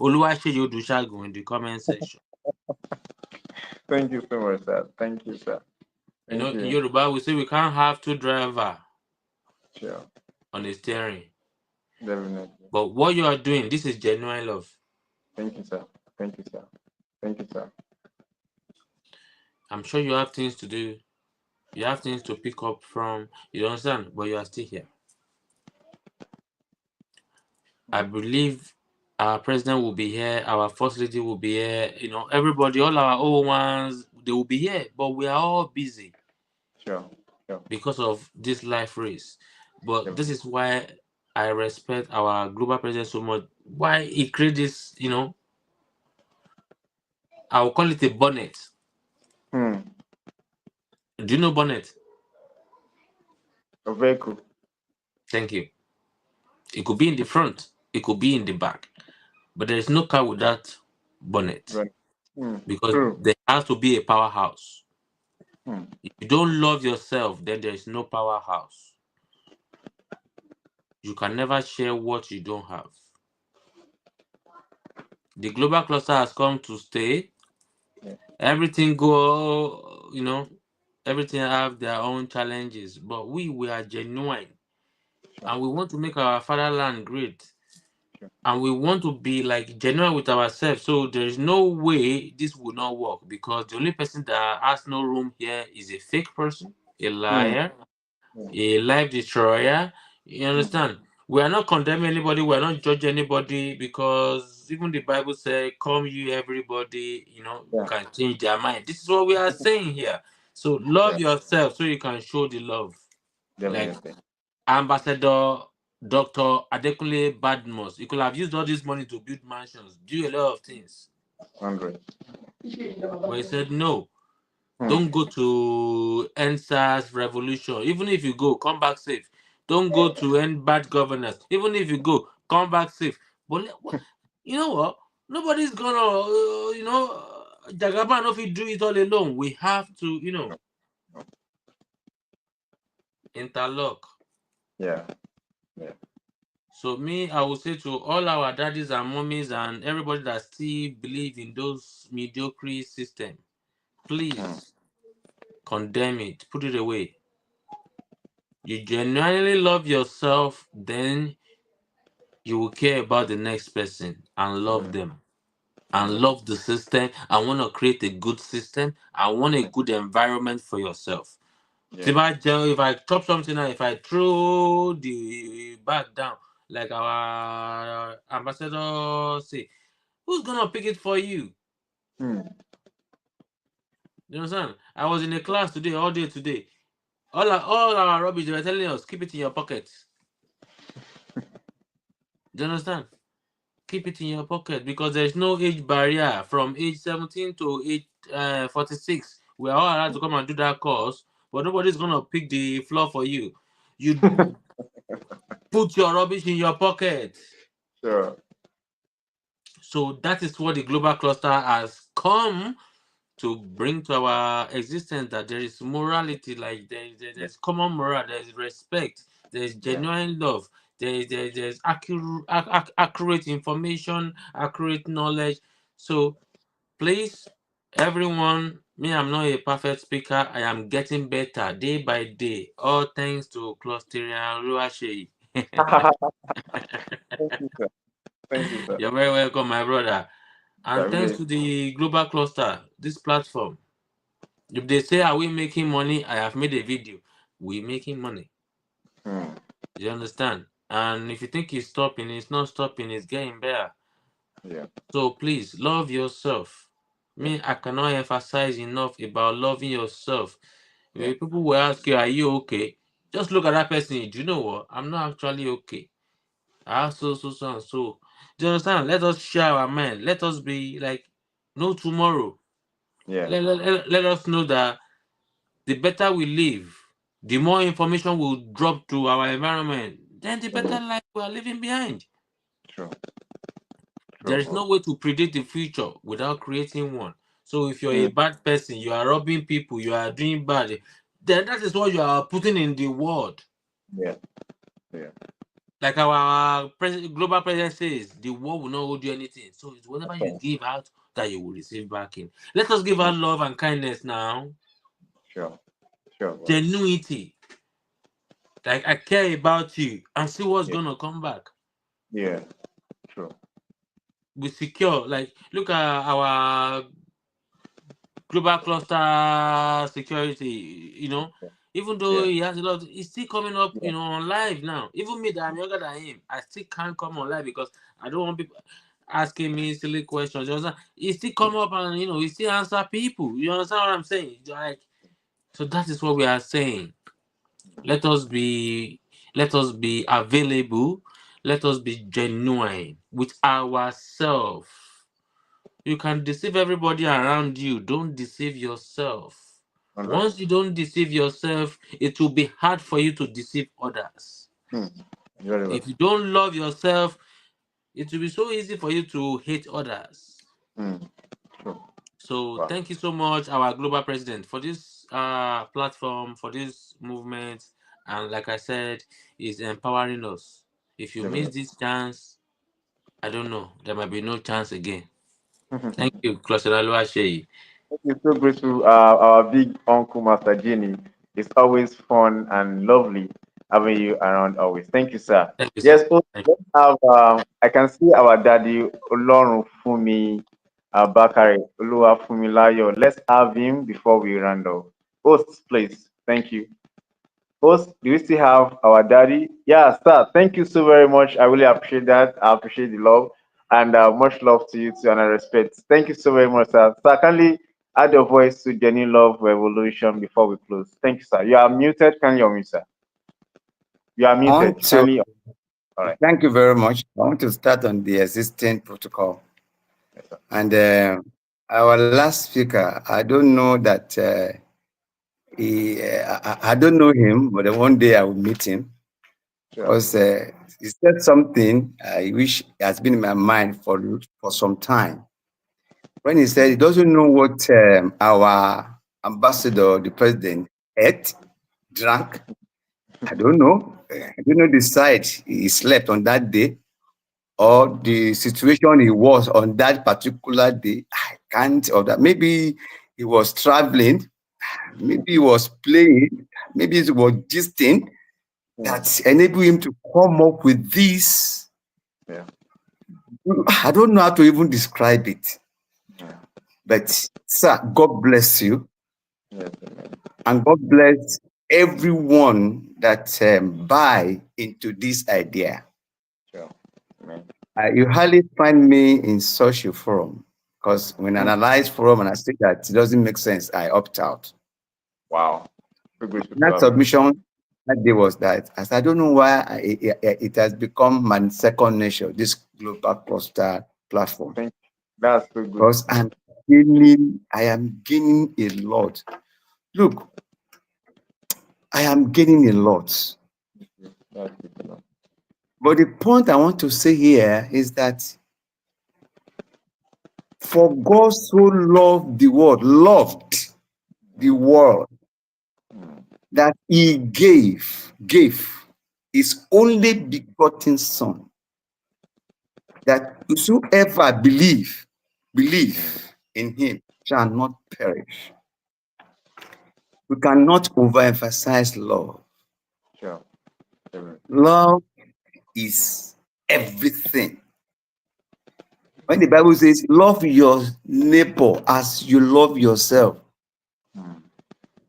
Oluwaseyi Odushagun in the comment section. Thank you so much, sir. Thank you, sir. Thank In you. Yoruba, we say we can't have two drivers Sure. on a steering. Definitely. But what you are doing, this is genuine love. Thank you, sir. Thank you, sir. Thank you, sir. I'm sure you have things to do. You have things to pick up from. You understand? But you are still here. I believe our president will be here. Our first lady will be here. Everybody, all our old ones, they will be here. But we are all busy Sure. Sure. because of this life race. But this Definitely. is why I respect our global president so much. Why he created this, I will call it a bonnet. Hmm. Do you know bonnet? A vehicle. Thank you. It could be in the front, it could be in the back, but there is no car without bonnet Right. Hmm. because True. there has to be a powerhouse. Hmm. If you don't love yourself, then there is no powerhouse. You can never share what you don't have. The global cluster has come to stay. Yeah. Everything go, everything have their own challenges, but we are genuine Sure. and we want to make our fatherland great. Sure. And we want to be like genuine with ourselves. So there is no way this will not work because the only person that has no room here is a fake person, a Hmm. liar, Yeah. a life destroyer. You Hmm. understand? We are not condemning anybody, we are not judging anybody because even the Bible says, come you everybody, Yeah. can change their mind. This is what we are saying here. So love Yeah. yourself so you can show the love. Like Definitely. Ambassador Dr. Adekunle Badmus, he could have used all this money to build mansions, do a lot of things. 100. But he said no. Hmm. Don't go to NSAS revolution. Even if you go, come back safe. Don't go to end bad governance. Even if you go, come back safe. But you know what? Nobody's gonna, Jagaban if you do it all alone. We have to, interlock. Yeah. Yeah. So me, I would say to all our daddies and mummies and everybody that still believe in those mediocre system, Hmm. please condemn it, put it away. You genuinely love yourself, then you will care about the next person and love Definitely. them and love the system and want to create a good system and want a good environment for yourself. So Yeah. if I chop something and if I throw the bag down, like our ambassador say, who's gonna pick it for you? Hmm. You understand? I was in a class today, all day today. All our rubbish, they were telling us, keep it in your pocket. Do you understand? Keep it in your pocket because there's no age barrier from age 17 to age 46. We are all allowed to come and do that course, but nobody's gonna pick the floor for you. You put your rubbish in your pocket. Sure. So that is what the global cluster has come to bring to our existence, that there is morality, like Yeah. there's common moral, there is respect, there is Yeah. genuine love, there's accurate information, accurate knowledge. So please, everyone, me, I'm not a perfect speaker. I am getting better day by day, all thanks to Clostridian Ruashe. Thank you, sir. Thank you, sir. You're very welcome, my brother. I And thanks really. to the global cluster, this platform. If they say, are we making money? I have made a video. We making money. Hmm. You understand? And if you think it's stopping, it's not stopping, it's getting better. Yeah. So please love yourself. Yeah. Me, I cannot emphasize enough about loving yourself. Yeah. When people will ask you, are you okay? Just look at that person. Do you know what? I'm not actually okay. I have so and so. Do you understand? Let us share our mind. Let us be like no tomorrow. Yeah. Let us know that the better we live, the more information will drop to our environment, then the better Mm. life we are leaving behind. True. There True, is bro. no way to predict the future without creating one. So if you're a Mm. bad person, you are robbing people, you are doing bad, then that is what you are putting in the world. Yeah. Yeah. Like our global president says, the world will not hold you anything. So it's whatever you Okay. give out that you will receive back in. Let us give Mm. out love and kindness now. Sure. Sure, bro. Genuinity. Like I care about you and see what's Yeah. gonna come back. Yeah. True. We secure. Like look at our global cluster security. Even though Yeah. he has a lot, he's still coming up. Yeah. On live now. Even me that I'm younger than him, I still can't come on live because I don't want people asking me silly questions. You understand? He still come up and he still answer people. You understand what I'm saying? Like so that is what we are saying. Let us be let us be available. Let us be genuine with ourselves. You can deceive everybody around you. Don't deceive yourself. 100. Once you don't deceive yourself, it will be hard for you to deceive others. Hmm. Very well. If you don't love yourself, it will be so easy for you to hate others. Hmm. True. So Wow. thank you so much, our global president, for this platform, for this movement, and like I said, is empowering us. If you miss Definitely. this chance, I don't know, there might be no chance again. Thank you, Kloseralo Asheyi. We're so grateful. Our big uncle, Master Jenny. It's always fun and lovely having you around always. Thank you, sir. Thank you, sir. Yes, also, Thank let's have, I can see our daddy, Olorun Fumi Bakari, Olua Fumilayo. Let's have him before we round off. Host, please. Thank you. Host, do we still have our daddy? Yeah, sir. Thank you so very much. I really appreciate that. I appreciate the love and much love to you too, and I respect. Thank you so very much, sir. Sir, kindly add your voice to Jenny Love Revolution before we close. Thank you, sir. You are muted. Can you hear me, sir? You are I want muted. to Kindly. All right. thank you very much. I want to start on the existing protocol. Yes, sir. And our last speaker, I don't know that I don't know him, but one day I will meet him Sure. because he said something I wish has been in my mind for some time. When he said he doesn't know what our ambassador, the president, ate, drank. I don't know. I don't know the side he slept on that day or the situation he was on that particular day. I can't, or that maybe he was traveling, maybe he was playing, maybe he was gisting Mm. that enabled him to come up with this. Yeah. I don't know how to even describe it, Yeah. but sir, God bless you, Yes, amen. and God bless everyone that buy into this idea. Sure. Amen. You hardly find me in such a forum because when I Mm. analyze forum and I see that it doesn't make sense, I opt out. Wow. Too grateful to That have you. submission that day was that as I don't know why it has become my second nature, this global cluster platform, Thank you. That's so good. because I am gaining a lot. Look, I am gaining a lot. That's good to know. But the point I want to say here is that for God so loved the world, loved the world, Mm. that he gave his only begotten son, that whosoever Mm. believe in him shall not perish. We cannot overemphasize love. Sure. Amen. Love is everything. When the Bible says love your neighbor as you love yourself, Mm.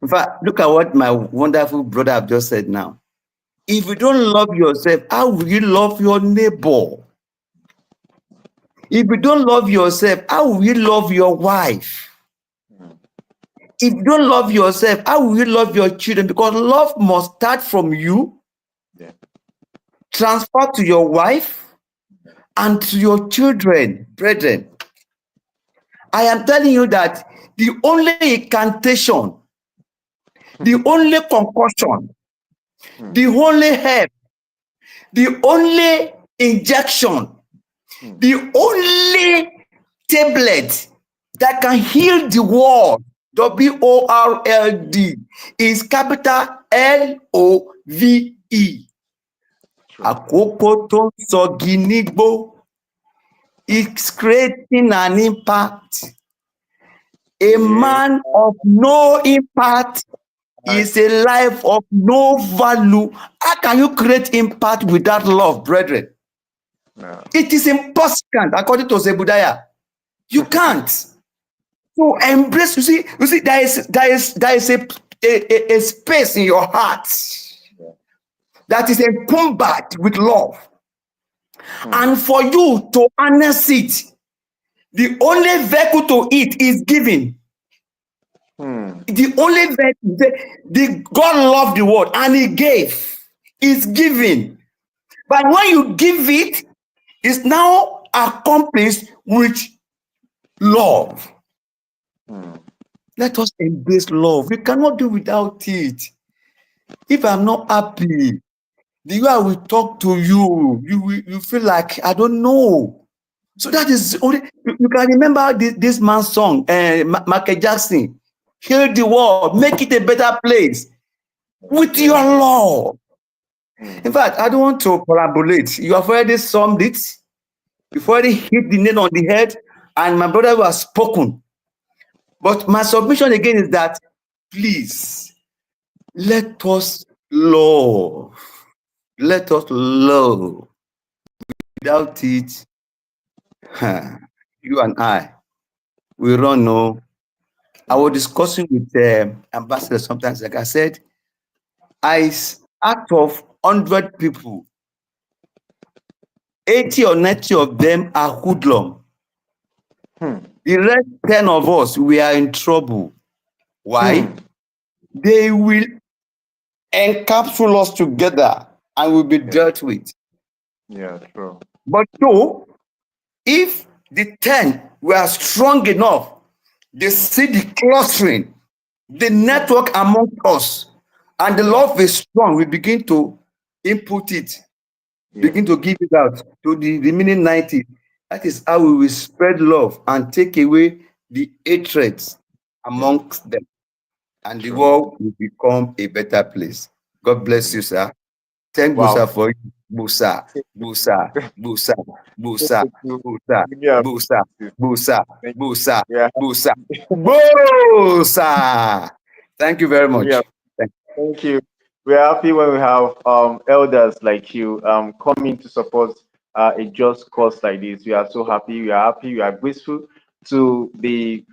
in fact, look at what my wonderful brother have just said now. If you don't love yourself, how will you love your neighbor? If you don't love yourself, how will you love your wife? Mm. If you don't love yourself, how will you love your children? Because love must start from you, Yeah. transfer to your wife, and to your children, brethren. I am telling you that the only incantation, the only concussion, Mm. the only help, the only injection, Mm. the only tablet that can heal the world, WORLD, is capital LOVE. True. Àkókò tó ń sọgi nígbó is creating an impact. A Yeah. man of no impact Right. is a life of no value. How can you create impact without love, brethren? No. It is impossible, according to Zebediah. You can't. So embrace. You see, there is a space in your heart Yeah. that is encumbered with love, Mm. and for you to harness it, the only vehicle to it is giving. Mm. The only vehicle, the God loved the world and He gave. Is giving, but when you give it, it's now accomplished with love. Mm. Let us embrace love. We cannot do without it. If I'm not happy, the way I will talk to you, you feel like I don't know. So that is only you can remember this man's song, Michael Jackson, "Heal the world, make it a better place with your Yeah. love." Mm. In fact, I don't want to collaborate. You have already summed it. You've already hit the nail on the head, and my brother has spoken. But my submission again is that please let us love. Let us love. Without it, you and I, we run no. I was Mm. discussing with ambassador sometimes, like I said, out of 100 people, 80 or 90 of them are hoodlum. Mm. The rest 10 of us, we are in trouble. Why? Mm. They will encapsulate us together. and will be Yeah. dealt with. Yeah. True. But though, if the 10 were strong enough, they see the clustering, the Yeah. network among us, and the Yeah. love is strong, we begin to input it, Yeah. begin to give it out to the remaining 90. That is how we will spread love and take away the hatred Yeah. amongst them, and the True. world will become a better place. God bless Yeah. you, sir. Thank Busa Wow. for you. Busa, Busa, Busa, Busa, Thank you. Busa, Really appreciate Busa, it. Busa, Thank you. Busa, Yeah. Busa, Busa. Thank you very Really much. Thank Thank you. We're happy when we have elders like you coming to support a just cause like this. We are so happy. We are happy. We are grateful to the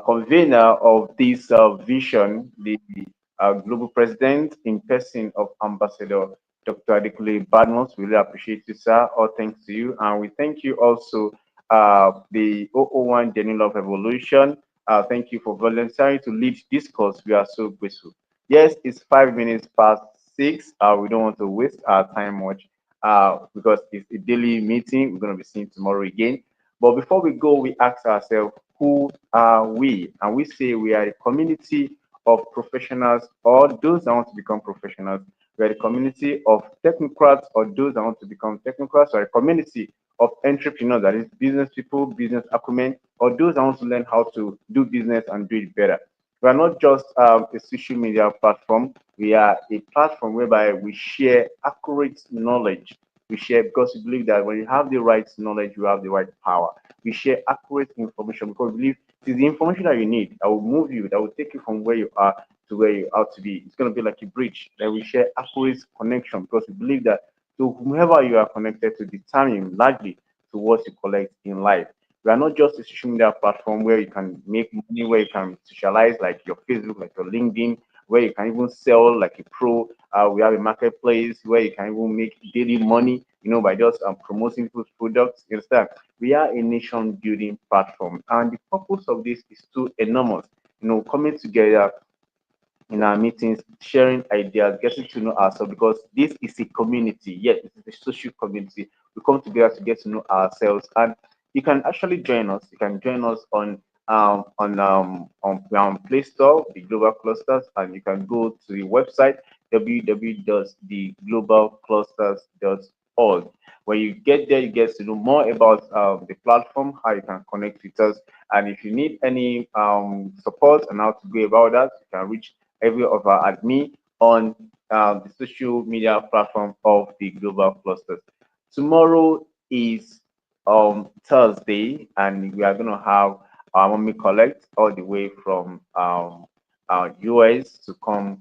convener of this vision, the global president in person of Ambassador Dr. Adekunle Badmus. We really appreciate you, sir. All thanks to you. And we thank you also, the 001 Genuine Love Revolution. Thank you for volunteering to lead this course. We are so grateful. Yes, it's 5 minutes past 6. We don't want to waste our time much because it's a daily meeting. We're going to be seeing tomorrow again. But before we go, we ask ourselves, who are we? And we say we are a community of professionals or those that want to become professionals. We are a community of technocrats or those that want to become technocrats, or a community of entrepreneurs, that is business people, business acumen, or those that want to learn how to do business and do it better. We are not just a social media platform. We are a platform whereby we share accurate knowledge. We share because we believe that when you have the right knowledge, you have the right power. We share accurate information because we believe it is the information that you need that will move you, that will take you from where you are to where you are to be. It's going to be like a bridge that we share accurate connection because we believe that to whomever you are connected to determine largely to what you collect in life. We are not just a social media platform where you can make money, where you can socialize like your Facebook, like your LinkedIn, where you can even sell like a pro. We have a marketplace where you can even make daily money, by just promoting people's products. You understand? We are a nation building platform, and the purpose of this is too enormous. Coming together in our meetings, sharing ideas, getting to know ourselves because this is a community. Yes, it is a social community. We come together to get to know ourselves, and you can actually join us. You can join us on Play Store, the Global Clusters, and you can go to the website www.theglobalclusters.org. When you get there, you get to know more about the platform, how you can connect with us, and if you need any support on how to go about that, you can reach every of our admin on the social media platform of the Global Clusters. Tomorrow is Thursday, and we are going to have our mommy collect all the way from US to come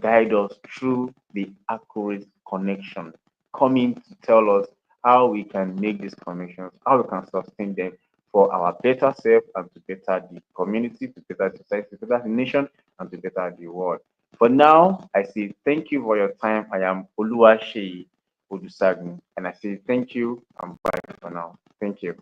guide us through the accurate connection, coming to tell us how we can make these connections, how we can sustain them for our better self and to better the community, to better society, to better the nation, and to better the world. For now, I say thank you for your time. I am Oluwaseyi Odusagun, and I say thank you and bye for now. Thank you.